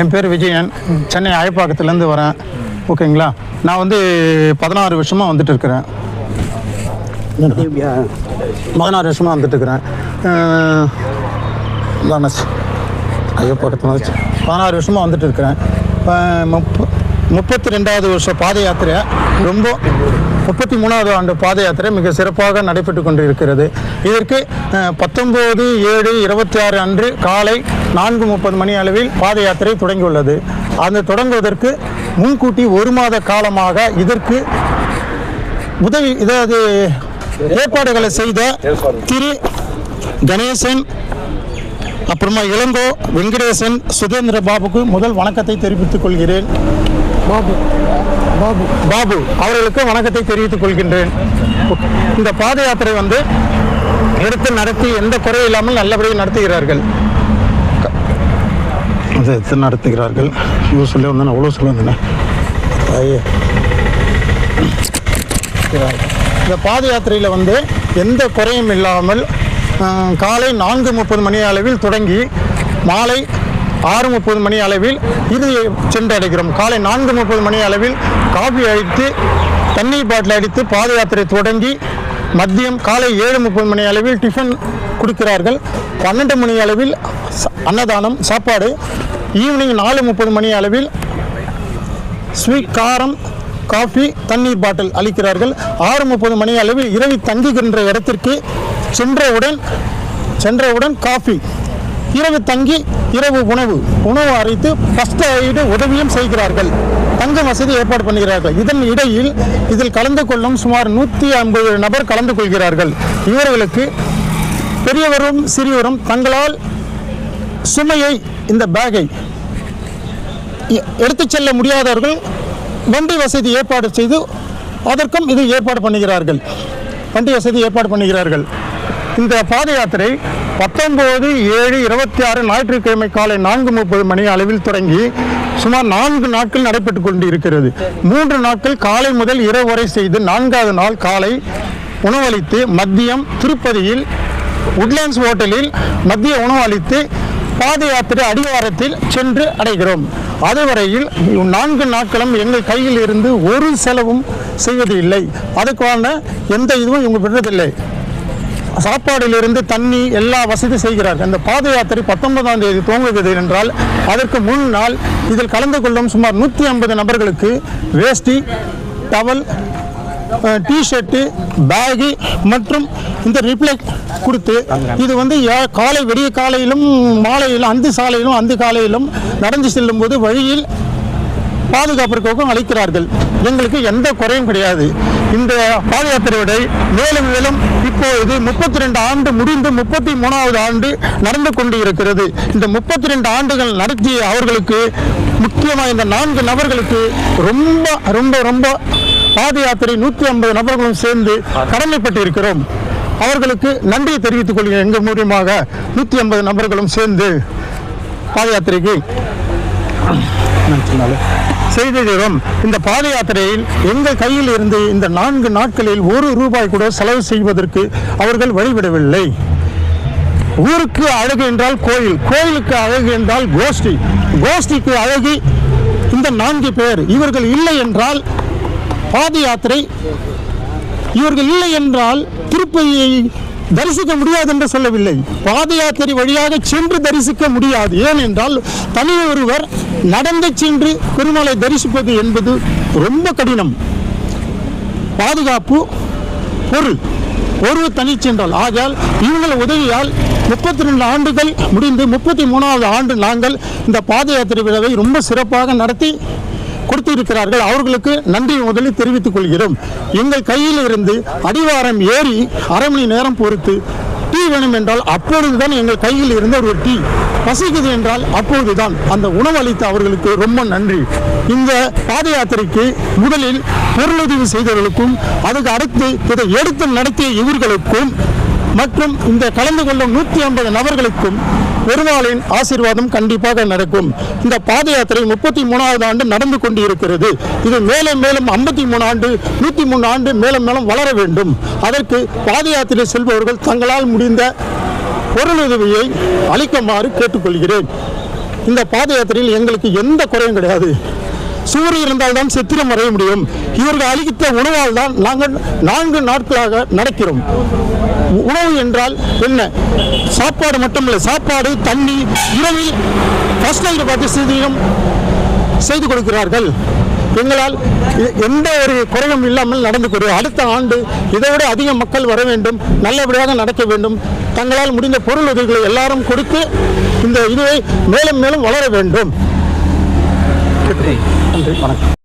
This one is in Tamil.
என் பேர் விஜயன். சென்னை ஆயப்பாக்கத்துலேருந்து வரேன். ஓகேங்களா. நான் வந்து 16 வருஷமாக வந்துட்டு இருக்கிறேன். 16 வருஷமாக வந்துட்டு இருக்கிறேன். ஐயப்பாக்கத்தில் 16 வருஷமாக வந்துட்டு இருக்கிறேன். 32வது வருஷம் பாத யாத்திரை, ரொம்ப 33வது ஆண்டு பாத யாத்திரை மிக சிறப்பாக நடைபெற்று கொண்டு இருக்கிறது. இதற்கு 19/7/26 அன்று காலை 4:30 மணி அளவில் பாத யாத்திரை தொடங்கியுள்ளது. அந்த தொடங்குவதற்கு முன்கூட்டி 1 மாத காலமாக இதற்கு உதவி ஏற்பாடுகளை செய்த திரு கணேசன், அப்புறமா இளங்கோ, வெங்கடேசன், சுதேந்திர பாபுக்கு முதல் வணக்கத்தை தெரிவித்துக் கொள்கிறேன். பாபு அவர்களுக்கு வணக்கத்தை தெரிவித்துக் கொள்கின்றேன். இந்த பாத யாத்திரை வந்து எடுத்து நடத்தி எந்த குறை இல்லாமல் நல்லபடியாக நடத்துகிறார்கள். இவ்வளோ சொல்லி வந்தேன், அவ்வளோ சொல்லி வந்தேன். இந்த பாத யாத்திரையில் வந்து எந்த குறையும் இல்லாமல் காலை 4:30 மணி அளவில் தொடங்கி மாலை 6:30 மணி அளவில் இறுதியை சென்றடைகிறோம். காலை 4:30 மணி அளவில் காஃபி அடித்து தண்ணீர் பாட்டில் அடித்து பாத யாத்திரை தொடங்கி மதியம் காலை 7:30 மணி அளவில் டிஃபன் கொடுக்கிறார்கள். 12 மணி அளவில் அன்னதானம் சாப்பாடு. ஈவினிங் 4:30 மணி அளவில் ஸ்வீட், காரம், காஃபி, தண்ணீர் பாட்டில் அளிக்கிறார்கள். 6:30 மணி அளவில் இரவு தங்குகின்ற இடத்திற்கு சென்றவுடன் காஃபி, இரவு தங்கி இரவு உணவு அரைத்து ஃபர்ஸ்ட் எய்டு உதவியும் செய்கிறார்கள். தங்க வசதி ஏற்பாடு பண்ணுகிறார்கள். இதன் இடையில் இதில் கலந்து கொள்ளும் சுமார் 150 நபர் கலந்து கொள்கிறார்கள். இவர்களுக்கு பெரியவரும் சிறியவரும் தங்களால் சுமையை, இந்த பேக்கை எடுத்துச் செல்ல முடியாதவர்கள் வண்டி வசதி ஏற்பாடு செய்து அதற்கும் இது ஏற்பாடு பண்ணுகிறார்கள். வண்டி வசதி ஏற்பாடு பண்ணுகிறார்கள். இந்த பாத யாத்திரை 19/7/26 ஞாயிற்றுக்கிழமை காலை 4:30 மணி அளவில் தொடங்கி சுமார் 4 நாட்கள் நடைபெற்று கொண்டு இருக்கிறது. 3 நாட்கள் காலை முதல் இரவு வரை செய்து 4வது நாள் காலை உணவளித்து மதியம் திருப்பதியில் உட்லேண்ட்ஸ் ஹோட்டலில் மதிய உணவு அளித்து பாத யாத்திரை அடிவாரத்தில் சென்று அடைகிறோம். அதுவரையில் 4 நாட்களும் எங்கள் கையில் இருந்து ஒரு செலவும் செய்வது இல்லை. அதுக்கான எந்த இதுவும் இவங்க விடுறதில்லை. சாப்பாடிலிருந்து தண்ணி எல்லா வசதி செய்கிறார்கள். அந்த பாத யாத்திரை 19ஆம் தேதி துவங்குகிறது என்றால் அதற்கு முன்னால் இதில் கலந்து கொள்ளும் சுமார் 150 நபர்களுக்கு வேஷ்டி, டவல், டிஷர்ட்டு, பேகு மற்றும் இந்த ரிப்ளெக்ட் கொடுத்து இது வந்து காலை விடிய காலையிலும் மாலையிலும் அந்த காலையிலும் நடந்து செல்லும் போது வழியில் பாதுகாப்பிற்காகவும் அளிக்கிறார்கள். எங்களுக்கு எந்த குறையும் கிடையாது. இந்த பாத யாத்திரையோட மேலும் இப்போது 32 ஆண்டு முடிந்து 33வது ஆண்டு நடந்து கொண்டு இருக்கிறது. இந்த 32 ஆண்டுகள் நடத்திய அவர்களுக்கு, முக்கியமாக இந்த 4 நபர்களுக்கு ரொம்ப ரொம்ப ரொம்ப பாத யாத்திரை 150 நபர்களும் சேர்ந்து கடமைப்பட்டு இருக்கிறோம். அவர்களுக்கு நன்றியை தெரிவித்துக் கொள்கிறேன். எங்கள் மூலியமாக 150 நபர்களும் சேர்ந்து பாத யாத்திரைக்கு செய்திருக்கிறோம். இந்த பாத யாத்திரையில் எங்கள் கையில் இருந்து இந்த 4 நாட்களில் 1 ரூபாய் கூட செலவு செய்வதற்கு அவர்கள் வழிவிடவில்லை. ஊருக்கு அழகு என்றால் கோயில், கோயிலுக்கு அழகு என்றால் கோஷ்டி, கோஷ்டிக்கு அழகு இந்த 4 பேர். இவர்கள் இல்லை என்றால் பாத யாத்திரை, இவர்கள் இல்லை என்றால் திருப்பதியை தரிசிக்க முடியாது என்று சொல்லவில்லை. பாத யாத்திரை வழியாக சென்று தரிசிக்க முடியாது. ஏனென்றால் தனி ஒருவர் நடந்து சென்று பெருமாளை தரிசிப்பது என்பது ரொம்ப கடினம். பாதுகாப்பு ஒரு தனி சென்றால். ஆகையால் இவங்கள் உதவியால் 32 ஆண்டுகள் முடிந்து 33வது ஆண்டு நாங்கள் இந்த பாத யாத்திரை விழாவை ரொம்ப சிறப்பாக நடத்தி கொடுத்திருக்கிறார்கள். அவர்களுக்கு நன்றி முதலில் தெரிவித்துக் கொள்கிறோம். எங்கள் கையில் இருந்து அடிவாரம் ஏறி அரை மணி நேரம் பொறுத்து டீ வேணும் என்றால் அப்பொழுதுதான் எங்கள் கையில் இருந்த ஒரு டீ, பசிக்குது என்றால் அப்பொழுதுதான் அந்த உணவளித்த அவர்களுக்கு ரொம்ப நன்றி. இந்த பாத யாத்திரைக்கு முதலில் பொருளுதவி செய்தவர்களுக்கும் அதுக்கு அடுத்து இதை எடுத்து நடத்திய இவர்களுக்கும் மற்றும் இந்த கலந்து கொள்ளும் 150 நபர்களுக்கும் பெருமாளின் ஆசீர்வாதம் கண்டிப்பாக நடக்கும். இந்த பாத யாத்திரை 33வது ஆண்டு நடந்து கொண்டு இருக்கிறது. இது மேலும் 53 ஆண்டு 103 ஆண்டு மேலும் வளர வேண்டும். அதற்கு பாத யாத்திரை செல்பவர்கள் தங்களால் முடிந்த பொருளுதவியை அளிக்குமாறு கேட்டுக்கொள்கிறேன். இந்த பாத யாத்திரையில் எங்களுக்கு எந்த குறையும் கிடையாது. சூரியன் இருந்தால்தான் சித்திரம் வரைய முடியும். இவர்கள் அளித்த உணவால் தான் நாங்கள் 4 நாட்களாக நடக்கிறோம். உணவு என்றால் என்ன? சாப்பாடு மட்டுமில்லை, சாப்பாடு, தண்ணி, இரவில் ஃபர்ஸ்ட் நைட் பார்த்து செய்து கொடுக்கிறார்கள். எங்களால் எந்த ஒரு குறையும் இல்லாமல் நடந்துக்கிறோம். அடுத்த ஆண்டு இதைவிட அதிக மக்கள் வர வேண்டும், நல்லபடியாக நடக்க வேண்டும். தங்களால் முடிந்த பொருள் உதவிகளை எல்லாரும் கொடுத்து இந்த இதுவை மேலும் மேலும் வளர வேண்டும். நன்றி, வணக்கம்.